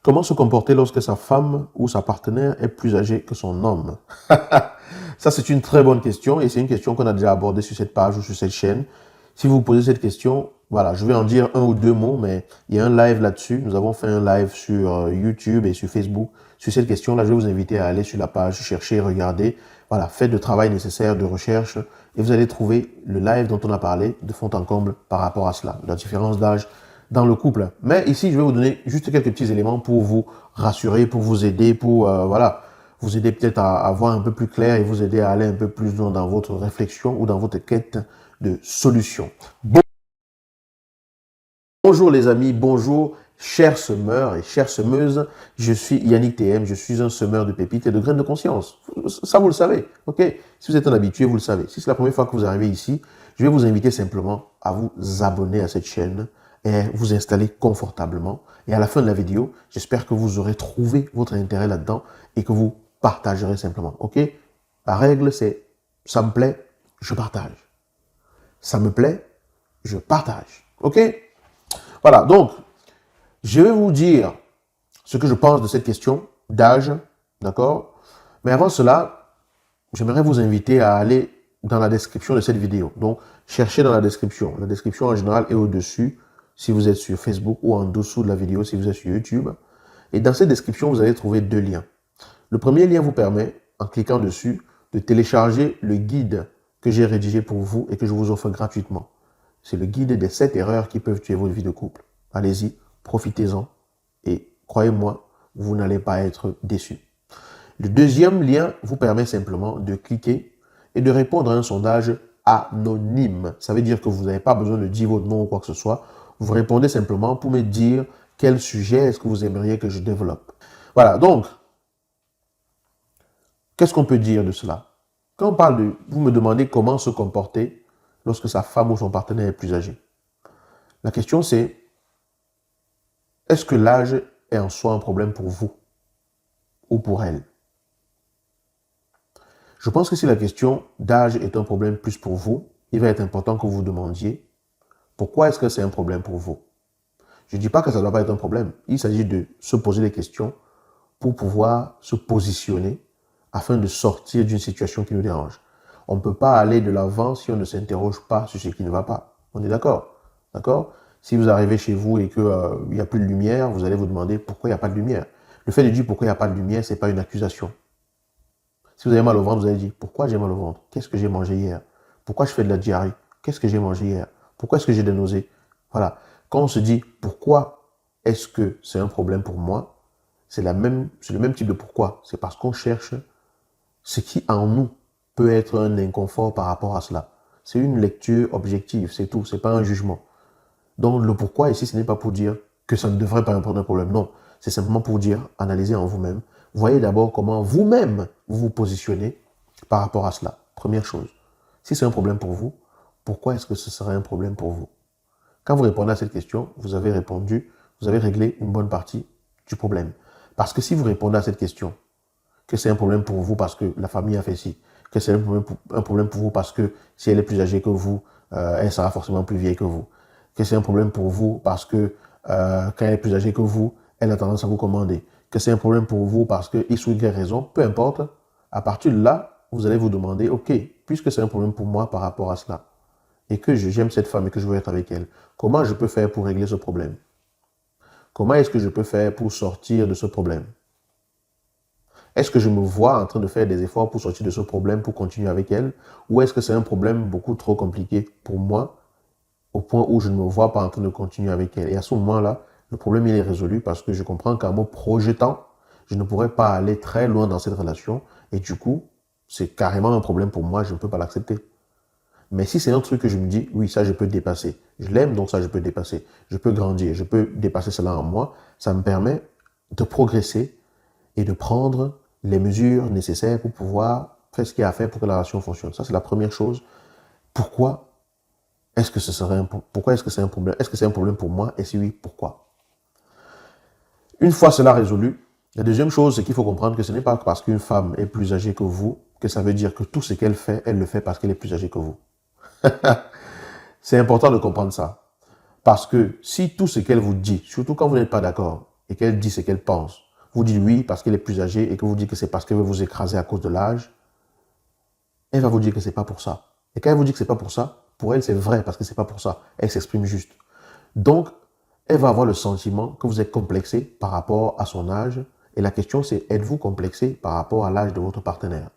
Comment se comporter lorsque sa femme ou sa partenaire est plus âgée que son homme? Ça, c'est une très bonne question et c'est une question qu'on a déjà abordée sur cette page ou sur cette chaîne. Si vous vous posez cette question, voilà, je vais en dire un ou deux mots, mais il y a un live là-dessus. Nous avons fait un live sur YouTube et sur Facebook sur cette question-là. Je vais vous inviter à aller sur la page, chercher, regarder. Voilà, faites le travail nécessaire de recherche et vous allez trouver le live dont on a parlé de fond en comble par rapport à cela, la différence d'âge dans le couple. Mais ici, je vais vous donner juste quelques petits éléments pour vous rassurer, pour vous aider, pour voilà, vous aider peut-être à voir un peu plus clair et vous aider à aller un peu plus loin dans votre réflexion ou dans votre quête de solution. Bonjour les amis, bonjour chers semeurs et chères semeuses, je suis Yannick TM, je suis un semeur de pépites et de graines de conscience. Ça vous le savez, ok? Si vous êtes un habitué, vous le savez. Si c'est la première fois que vous arrivez ici, je vais vous inviter simplement à vous abonner à cette chaîne et vous installer confortablement. Et à la fin de la vidéo, j'espère que vous aurez trouvé votre intérêt là-dedans et que vous partagerez simplement, ok? La règle c'est, ça me plaît, je partage. Ça me plaît, je partage, ok? Voilà, donc, je vais vous dire ce que je pense de cette question d'âge, d'accord? Mais avant cela, j'aimerais vous inviter à aller dans la description de cette vidéo. Donc, cherchez dans la description. La description en général est au-dessus si vous êtes sur Facebook ou en dessous de la vidéo si vous êtes sur YouTube. Et dans cette description, vous allez trouver deux liens. Le premier lien vous permet, en cliquant dessus, de télécharger le guide que j'ai rédigé pour vous et que je vous offre gratuitement. C'est le guide des 7 erreurs qui peuvent tuer votre vie de couple. Allez-y, profitez-en et croyez-moi, vous n'allez pas être déçus. Le deuxième lien vous permet simplement de cliquer et de répondre à un sondage anonyme. Ça veut dire que vous n'avez pas besoin de dire votre nom ou quoi que ce soit. Vous répondez simplement pour me dire quel sujet est-ce que vous aimeriez que je développe. Voilà, donc, qu'est-ce qu'on peut dire de cela? Quand on parle de... Vous me demandez comment se comporter lorsque sa femme ou son partenaire est plus âgé. La question c'est, est-ce que l'âge est en soi un problème pour vous ou pour elle? Je pense que si la question d'âge est un problème plus pour vous, il va être important que vous vous demandiez pourquoi est-ce que c'est un problème pour vous. Je ne dis pas que ça ne doit pas être un problème. Il s'agit de se poser des questions pour pouvoir se positionner afin de sortir d'une situation qui nous dérange. On ne peut pas aller de l'avant si on ne s'interroge pas sur ce qui ne va pas. On est d'accord? D'accord? Si vous arrivez chez vous et qu'il n'y a plus de lumière, vous allez vous demander pourquoi il n'y a pas de lumière. Le fait de dire pourquoi il n'y a pas de lumière, ce n'est pas une accusation. Si vous avez mal au ventre, vous allez dire pourquoi j'ai mal au ventre? Qu'est-ce que j'ai mangé hier? Pourquoi je fais de la diarrhée? Qu'est-ce que j'ai mangé hier? Pourquoi est-ce que j'ai des nausées? Voilà. Quand on se dit pourquoi est-ce que c'est un problème pour moi, c'est le même type de pourquoi. C'est parce qu'on cherche ce qui en nous peut être un inconfort par rapport à cela. C'est une lecture objective, c'est tout, c'est pas un jugement. Donc le pourquoi ici, ce n'est pas pour dire que ça ne devrait pas être un problème, non. C'est simplement pour dire, analysez en vous-même. Voyez d'abord comment vous-même vous vous positionnez par rapport à cela. Première chose. Si c'est un problème pour vous, pourquoi est-ce que ce serait un problème pour vous? Quand vous répondez à cette question, vous avez répondu, vous avez réglé une bonne partie du problème. Parce que si vous répondez à cette question, que c'est un problème pour vous parce que la famille a fait ci, que c'est un problème pour vous parce que si elle est plus âgée que vous, elle sera forcément plus vieille que vous, que c'est un problème pour vous parce que quand elle est plus âgée que vous, elle a tendance à vous commander, que c'est un problème pour vous parce que X ou Y raison, peu importe, à partir de là, vous allez vous demander, ok, puisque c'est un problème pour moi par rapport à cela, et que j'aime cette femme et que je veux être avec elle, comment je peux faire pour régler ce problème? Comment est-ce que je peux faire pour sortir de ce problème? Est-ce que je me vois en train de faire des efforts pour sortir de ce problème, pour continuer avec elle? Ou est-ce que c'est un problème beaucoup trop compliqué pour moi, au point où je ne me vois pas en train de continuer avec elle? Et à ce moment-là, le problème il est résolu parce que je comprends qu'en me projetant, je ne pourrais pas aller très loin dans cette relation. Et du coup, c'est carrément un problème pour moi, je ne peux pas l'accepter. Mais si c'est un truc que je me dis, oui, ça je peux dépasser. Je l'aime, donc ça je peux dépasser. Je peux grandir, je peux dépasser cela en moi. Ça me permet de progresser et de prendre les mesures nécessaires pour pouvoir faire ce qu'il y a à faire pour que la relation fonctionne. Ça, c'est la première chose. Pourquoi est-ce que pourquoi est-ce que c'est un problème? Est-ce que c'est un problème pour moi? Et si oui, pourquoi? Une fois cela résolu, la deuxième chose, c'est qu'il faut comprendre que ce n'est pas parce qu'une femme est plus âgée que vous que ça veut dire que tout ce qu'elle fait, elle le fait parce qu'elle est plus âgée que vous. C'est important de comprendre ça. Parce que si tout ce qu'elle vous dit, surtout quand vous n'êtes pas d'accord, et qu'elle dit ce qu'elle pense, vous dites oui parce qu'elle est plus âgée et que vous dites que c'est parce qu'elle veut vous écraser à cause de l'âge, elle va vous dire que c'est pas pour ça. Et quand elle vous dit que c'est pas pour ça, pour elle c'est vrai parce que c'est pas pour ça. Elle s'exprime juste. Donc, elle va avoir le sentiment que vous êtes complexé par rapport à son âge. Et la question c'est, êtes-vous complexé par rapport à l'âge de votre partenaire?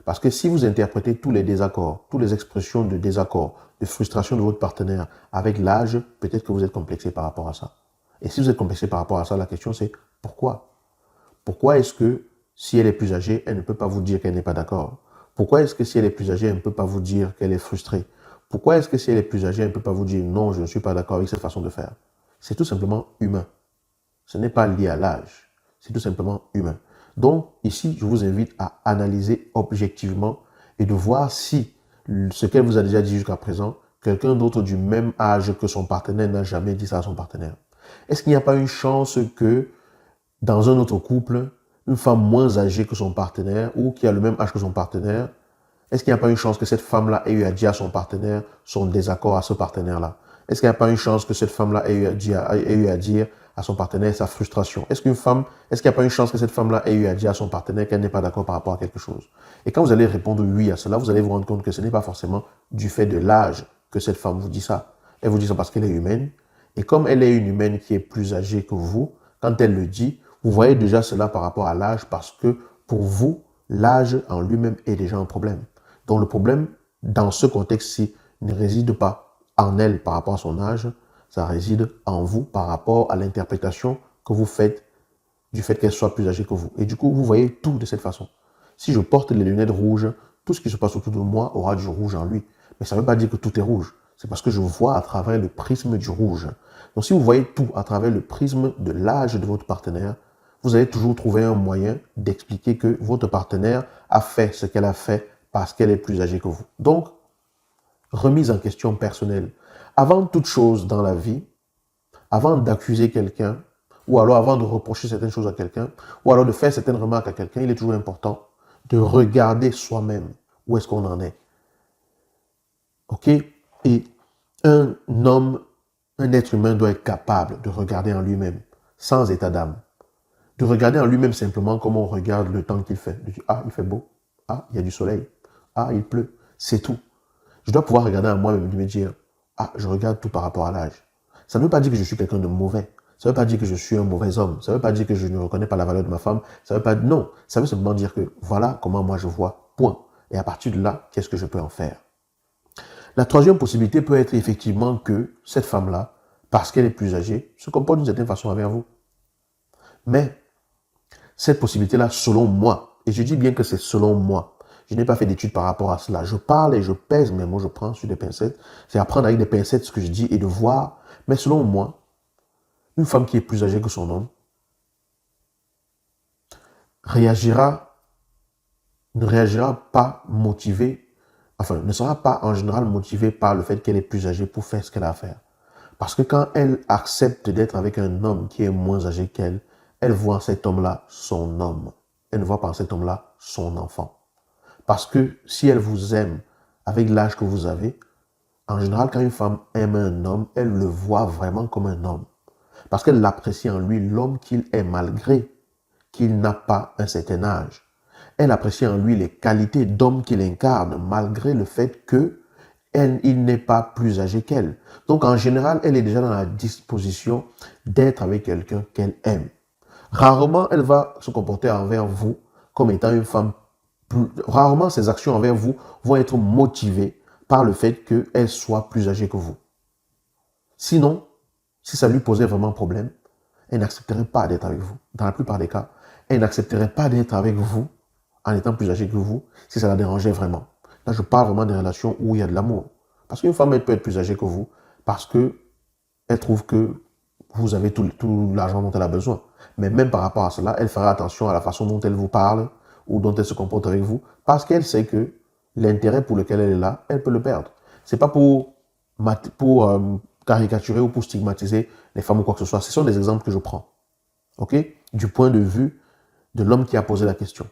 Parce que si vous interprétez tous les désaccords, toutes les expressions de désaccord, de frustration de votre partenaire avec l'âge, peut-être que vous êtes complexé par rapport à ça. Et si vous êtes complexé par rapport à ça, la question c'est pourquoi? Pourquoi est-ce que si elle est plus âgée, elle ne peut pas vous dire qu'elle n'est pas d'accord? Pourquoi est-ce que si elle est plus âgée, elle ne peut pas vous dire qu'elle est frustrée? Pourquoi est-ce que si elle est plus âgée, elle ne peut pas vous dire non, je ne suis pas d'accord avec cette façon de faire? C'est tout simplement humain. Ce n'est pas lié à l'âge. C'est tout simplement humain. Donc, ici, je vous invite à analyser objectivement et de voir si ce qu'elle vous a déjà dit jusqu'à présent, quelqu'un d'autre du même âge que son partenaire n'a jamais dit ça à son partenaire. Est-ce qu'il n'y a pas une chance que dans un autre couple, une femme moins âgée que son partenaire ou qui a le même âge que son partenaire, est-ce qu'il n'y a pas une chance que cette femme-là ait eu à dire à son partenaire son désaccord à ce partenaire-là? Est-ce qu'il n'y a pas une chance que cette femme-là ait eu à dire à son partenaire sa frustration? Est-ce qu'il n'y a pas une chance que cette femme-là ait eu à dire à son partenaire qu'elle n'est pas d'accord par rapport à quelque chose? Et quand vous allez répondre oui à cela, vous allez vous rendre compte que ce n'est pas forcément du fait de l'âge que cette femme vous dit ça. Elle vous dit ça parce qu'elle est humaine. Et comme elle est une humaine qui est plus âgée que vous, quand elle le dit, vous voyez déjà cela par rapport à l'âge parce que pour vous, l'âge en lui-même est déjà un problème. Donc le problème, dans ce contexte-ci, ne réside pas en elle par rapport à son âge, ça réside en vous par rapport à l'interprétation que vous faites du fait qu'elle soit plus âgée que vous. Et du coup, vous voyez tout de cette façon. Si je porte les lunettes rouges, tout ce qui se passe autour de moi aura du rouge en lui. Mais ça ne veut pas dire que tout est rouge. C'est parce que je vois à travers le prisme du rouge. Donc si vous voyez tout à travers le prisme de l'âge de votre partenaire, vous allez toujours trouver un moyen d'expliquer que votre partenaire a fait ce qu'elle a fait parce qu'elle est plus âgée que vous. Donc, remise en question personnelle. Avant toute chose dans la vie, avant d'accuser quelqu'un, ou alors avant de reprocher certaines choses à quelqu'un, ou alors de faire certaines remarques à quelqu'un, il est toujours important de regarder soi-même où est-ce qu'on en est. Ok? Et un homme, un être humain doit être capable de regarder en lui-même, sans état d'âme. De regarder en lui-même simplement comme on regarde le temps qu'il fait. De dire, ah, il fait beau. Ah, il y a du soleil. Ah, il pleut. C'est tout. Je dois pouvoir regarder en moi-même et me dire, ah, je regarde tout par rapport à l'âge. Ça ne veut pas dire que je suis quelqu'un de mauvais. Ça ne veut pas dire que je suis un mauvais homme. Ça ne veut pas dire que je ne reconnais pas la valeur de ma femme. Ça veut pas, non. Ça veut simplement dire que voilà comment moi je vois. Point. Et à partir de là, qu'est-ce que je peux en faire? La troisième possibilité peut être effectivement que cette femme-là, parce qu'elle est plus âgée, se comporte d'une certaine façon envers vous. Mais cette possibilité-là, selon moi, et je dis bien que c'est selon moi, je n'ai pas fait d'études par rapport à cela. Je parle et je pèse mes mots, je prends sur des pincettes. C'est apprendre avec des pincettes ce que je dis et de voir. Mais selon moi, une femme qui est plus âgée que son homme ne réagira pas motivée, enfin, ne sera pas en général motivée par le fait qu'elle est plus âgée pour faire ce qu'elle a à faire. Parce que quand elle accepte d'être avec un homme qui est moins âgé qu'elle, elle voit en cet homme-là son homme. Elle ne voit pas en cet homme-là son enfant. Parce que si elle vous aime avec l'âge que vous avez, en général, quand une femme aime un homme, elle le voit vraiment comme un homme. Parce qu'elle l'apprécie en lui, l'homme qu'il est, malgré qu'il n'a pas un certain âge. Elle apprécie en lui les qualités d'homme qu'il incarne, malgré le fait qu'il n'est pas plus âgé qu'elle. Donc en général, elle est déjà dans la disposition d'être avec quelqu'un qu'elle aime. Rarement, elle va se comporter envers vous comme étant une femme rarement ses actions envers vous vont être motivées par le fait qu'elle soit plus âgée que vous. Sinon, si ça lui posait vraiment problème, elle n'accepterait pas d'être avec vous. Dans la plupart des cas, elle n'accepterait pas d'être avec vous en étant plus âgée que vous si ça la dérangeait vraiment. Là, je parle vraiment des relations où il y a de l'amour. Parce qu'une femme, elle peut être plus âgée que vous parce qu'elle trouve que vous avez tout l'argent dont elle a besoin. Mais même par rapport à cela, elle fera attention à la façon dont elle vous parle ou dont elle se comporte avec vous, parce qu'elle sait que l'intérêt pour lequel elle est là, elle peut le perdre. C'est pas pour caricaturer ou pour stigmatiser les femmes ou quoi que ce soit. Ce sont des exemples que je prends, ok, du point de vue de l'homme qui a posé la question.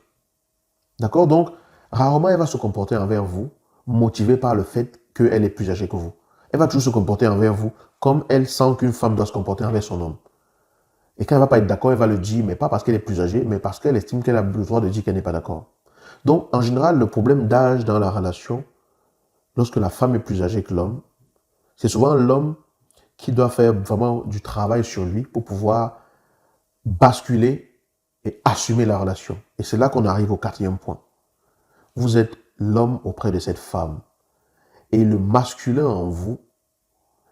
D'accord? Donc, rarement elle va se comporter envers vous, motivée par le fait qu'elle est plus âgée que vous. Elle va toujours se comporter envers vous comme elle sent qu'une femme doit se comporter envers son homme. Et quand elle ne va pas être d'accord, elle va le dire, mais pas parce qu'elle est plus âgée, mais parce qu'elle estime qu'elle a le droit de dire qu'elle n'est pas d'accord. Donc, en général, le problème d'âge dans la relation, lorsque la femme est plus âgée que l'homme, c'est souvent l'homme qui doit faire vraiment du travail sur lui pour pouvoir basculer et assumer la relation. Et c'est là qu'on arrive au quatrième point. Vous êtes l'homme auprès de cette femme. Et le masculin en vous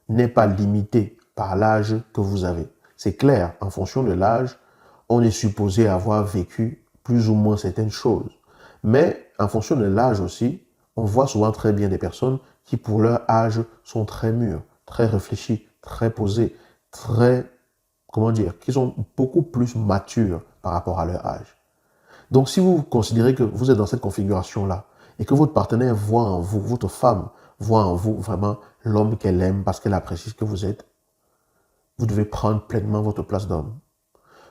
n'est pas limité par l'âge que vous avez. C'est clair, en fonction de l'âge, on est supposé avoir vécu plus ou moins certaines choses. Mais en fonction de l'âge aussi, on voit souvent très bien des personnes qui, pour leur âge, sont très mûres, très réfléchies, très posées, très, comment dire, qui sont beaucoup plus matures par rapport à leur âge. Donc, si vous considérez que vous êtes dans cette configuration-là et que votre partenaire voit en vous, votre femme voit en vous vraiment l'homme qu'elle aime parce qu'elle apprécie ce que vous êtes, vous devez prendre pleinement votre place d'homme.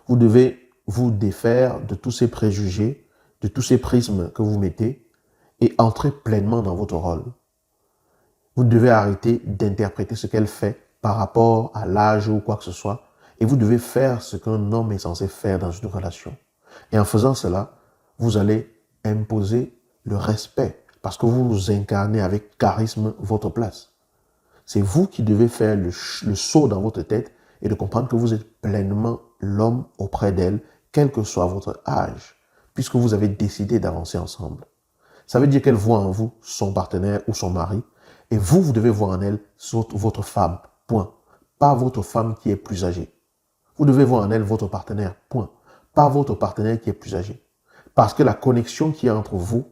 Vous devez vous défaire de tous ces préjugés, de tous ces prismes que vous mettez et entrer pleinement dans votre rôle. Vous devez arrêter d'interpréter ce qu'elle fait par rapport à l'âge ou quoi que ce soit et vous devez faire ce qu'un homme est censé faire dans une relation. Et en faisant cela, vous allez imposer le respect parce que vous incarnez avec charisme votre place. C'est vous qui devez faire le saut dans votre tête et de comprendre que vous êtes pleinement l'homme auprès d'elle, quel que soit votre âge, puisque vous avez décidé d'avancer ensemble. Ça veut dire qu'elle voit en vous son partenaire ou son mari, et vous, vous devez voir en elle votre femme, point. Pas votre femme qui est plus âgée. Vous devez voir en elle votre partenaire, point. Pas votre partenaire qui est plus âgé. Parce que la connexion qui est entre vous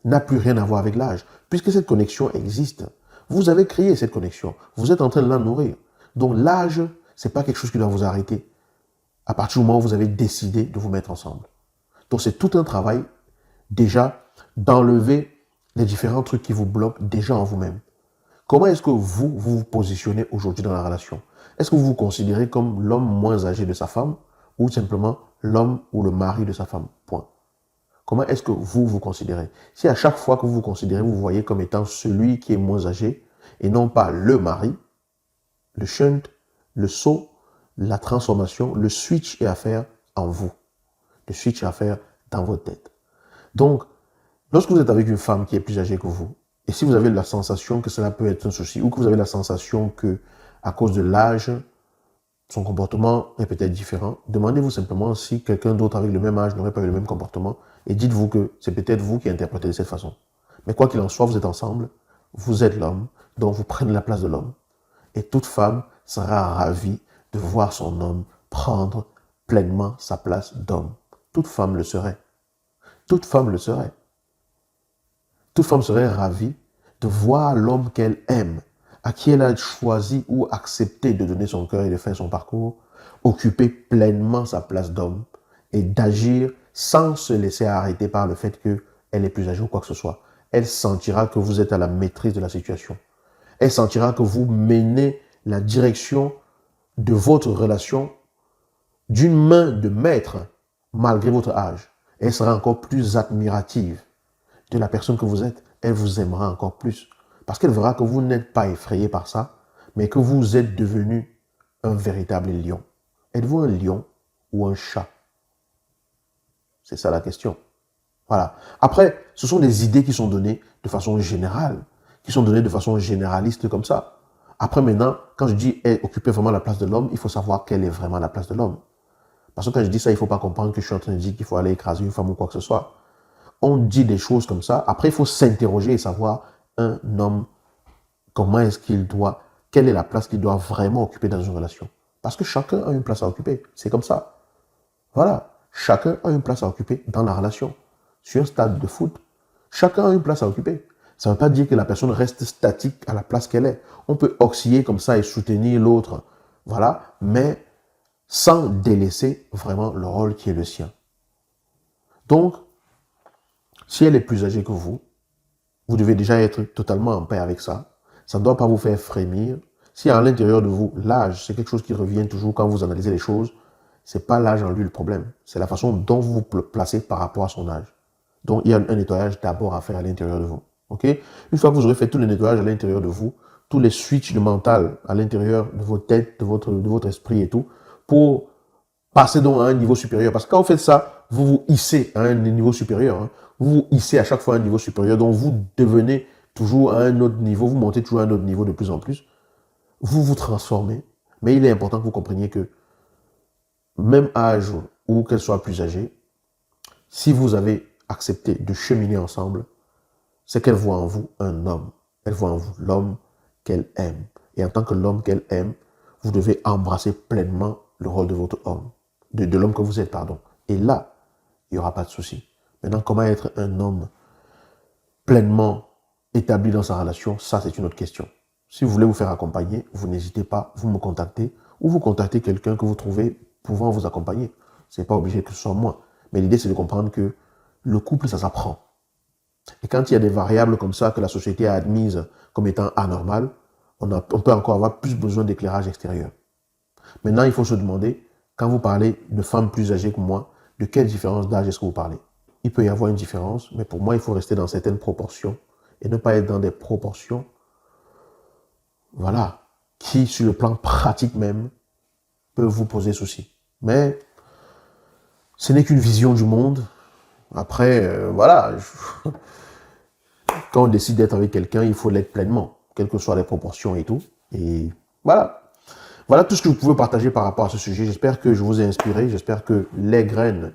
n'a plus rien à voir avec l'âge. Puisque cette connexion existe, vous avez créé cette connexion. Vous êtes en train de la nourrir. Donc l'âge, ce n'est pas quelque chose qui doit vous arrêter. À partir du moment où vous avez décidé de vous mettre ensemble. Donc c'est tout un travail, déjà, d'enlever les différents trucs qui vous bloquent déjà en vous-même. Comment est-ce que vous vous positionnez aujourd'hui dans la relation? Est-ce que vous vous considérez comme l'homme moins âgé de sa femme ou simplement l'homme ou le mari de sa femme? Point. Comment est-ce que vous vous considérez? Si à chaque fois que vous vous considérez, vous voyez comme étant celui qui est moins âgé et non pas le mari, le shunt, le saut, la transformation, le switch est à faire en vous. Le switch est à faire dans votre tête. Donc, lorsque vous êtes avec une femme qui est plus âgée que vous, et si vous avez la sensation que cela peut être un souci, ou que vous avez la sensation que, à cause de l'âge, son comportement est peut-être différent, demandez-vous simplement si quelqu'un d'autre avec le même âge n'aurait pas eu le même comportement, et dites-vous que c'est peut-être vous qui interprétez de cette façon. Mais quoi qu'il en soit, vous êtes ensemble, vous êtes l'homme, donc vous prenez la place de l'homme. Et toute femme sera ravie de voir son homme prendre pleinement sa place d'homme. Toute femme le serait. Toute femme le serait. Toute femme serait ravie de voir l'homme qu'elle aime, à qui elle a choisi ou accepté de donner son cœur et de faire son parcours, occuper pleinement sa place d'homme et d'agir sans se laisser arrêter par le fait qu'elle est plus âgée ou quoi que ce soit. Elle sentira que vous êtes à la maîtrise de la situation. Elle sentira que vous menez la direction de votre relation d'une main de maître malgré votre âge. Elle sera encore plus admirative de la personne que vous êtes. Elle vous aimera encore plus. Parce qu'elle verra que vous n'êtes pas effrayé par ça, mais que vous êtes devenu un véritable lion. Êtes-vous un lion ou un chat? C'est ça la question. Voilà. Après, ce sont des idées qui sont données de façon générale, qui sont données de façon généraliste comme ça. Après, maintenant, quand je dis occuper vraiment la place de l'homme, il faut savoir quelle est vraiment la place de l'homme. Parce que quand je dis ça, il ne faut pas comprendre que je suis en train de dire qu'il faut aller écraser une femme ou quoi que ce soit. On dit des choses comme ça. Après, il faut s'interroger et savoir un homme, comment est-ce qu'il doit, quelle est la place qu'il doit vraiment occuper dans une relation. Parce que chacun a une place à occuper. C'est comme ça. Voilà. Chacun a une place à occuper dans la relation. Sur un stade de foot, chacun a une place à occuper. Ça ne veut pas dire que la personne reste statique à la place qu'elle est. On peut osciller comme ça et soutenir l'autre. Voilà. Mais sans délaisser vraiment le rôle qui est le sien. Donc, si elle est plus âgée que vous devez déjà être totalement en paix avec ça. Ça ne doit pas vous faire frémir. Si à l'intérieur de vous, l'âge, c'est quelque chose qui revient toujours quand vous analysez les choses, ce n'est pas l'âge en lui le problème. C'est la façon dont vous vous placez par rapport à son âge. Donc, il y a un nettoyage d'abord à faire à l'intérieur de vous. Okay? Une fois que vous aurez fait tout le nettoyage à l'intérieur de vous, tous les switches de mental à l'intérieur de votre tête, de votre esprit et tout, pour Passez donc à un niveau supérieur. Parce que quand vous faites ça, vous vous hissez à un niveau supérieur. Hein. Vous vous hissez à chaque fois à un niveau supérieur. Donc vous devenez toujours à un autre niveau. Vous montez toujours à un autre niveau de plus en plus. Vous vous transformez. Mais il est important que vous compreniez que même âge ou qu'elle soit plus âgée, si vous avez accepté de cheminer ensemble, c'est qu'elle voit en vous un homme. Elle voit en vous l'homme qu'elle aime. Et en tant que l'homme qu'elle aime, vous devez embrasser pleinement le rôle de votre homme, de l'homme que vous êtes, pardon. Et là, il n'y aura pas de souci. Maintenant, comment être un homme pleinement établi dans sa relation, ça c'est une autre question. Si vous voulez vous faire accompagner, vous n'hésitez pas, vous me contactez ou vous contactez quelqu'un que vous trouvez pouvant vous accompagner. Ce n'est pas obligé que ce soit moi. Mais l'idée c'est de comprendre que le couple, ça s'apprend. Et quand il y a des variables comme ça que la société a admises comme étant anormales, on peut encore avoir plus besoin d'éclairage extérieur. Maintenant, il faut se demander, quand vous parlez de femmes plus âgées que moi, de quelle différence d'âge est-ce que vous parlez? Il peut y avoir une différence, mais pour moi, il faut rester dans certaines proportions et ne pas être dans des proportions, voilà, qui, sur le plan pratique même, peuvent vous poser souci. Mais ce n'est qu'une vision du monde. Après, voilà, quand on décide d'être avec quelqu'un, il faut l'être pleinement, quelles que soient les proportions et tout. Et voilà. Voilà tout ce que vous pouvez partager par rapport à ce sujet. J'espère que je vous ai inspiré. J'espère que les graines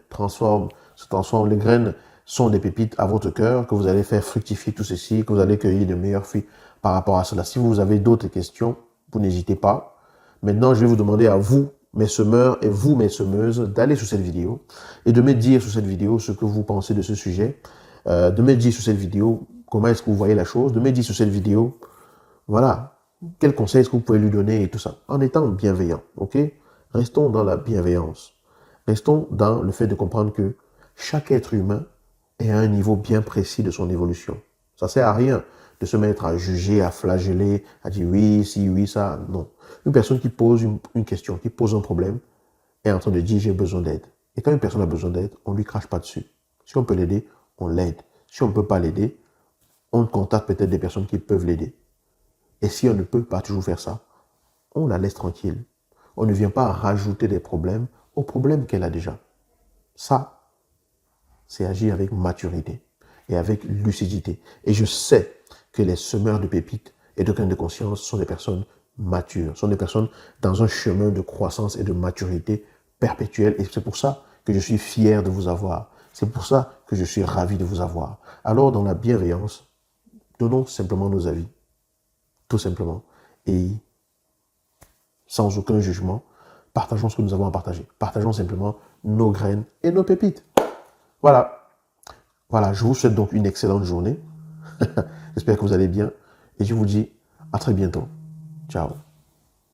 se transforment. Les graines sont des pépites à votre cœur, que vous allez faire fructifier tout ceci, que vous allez cueillir de meilleurs fruits par rapport à cela. Si vous avez d'autres questions, vous n'hésitez pas. Maintenant, je vais vous demander à vous, mes semeurs et vous, mes semeuses, d'aller sur cette vidéo et de me dire sur cette vidéo ce que vous pensez de ce sujet, de me dire sur cette vidéo comment est-ce que vous voyez la chose, de me dire sur cette vidéo, voilà, quels conseils est-ce que vous pouvez lui donner et tout ça, en étant bienveillant, ok? Restons dans la bienveillance. Restons dans le fait de comprendre que chaque être humain est à un niveau bien précis de son évolution. Ça ne sert à rien de se mettre à juger, à flageller, à dire oui, si, oui, ça, non. Une personne qui pose une question, qui pose un problème, est en train de dire j'ai besoin d'aide. Et quand une personne a besoin d'aide, on ne lui crache pas dessus. Si on peut l'aider, on l'aide. Si on ne peut pas l'aider, on contacte peut-être des personnes qui peuvent l'aider. Et si on ne peut pas toujours faire ça, on la laisse tranquille. On ne vient pas rajouter des problèmes aux problèmes qu'elle a déjà. Ça, c'est agir avec maturité et avec lucidité. Et je sais que les semeurs de pépites et de graines de conscience sont des personnes matures, sont des personnes dans un chemin de croissance et de maturité perpétuelle. Et c'est pour ça que je suis fier de vous avoir. C'est pour ça que je suis ravi de vous avoir. Alors, dans la bienveillance, donnons simplement nos avis. Tout simplement. Et sans aucun jugement, partageons ce que nous avons à partager. Partageons simplement nos graines et nos pépites. Voilà. Voilà, je vous souhaite donc une excellente journée. J'espère que vous allez bien. Et je vous dis à très bientôt. Ciao.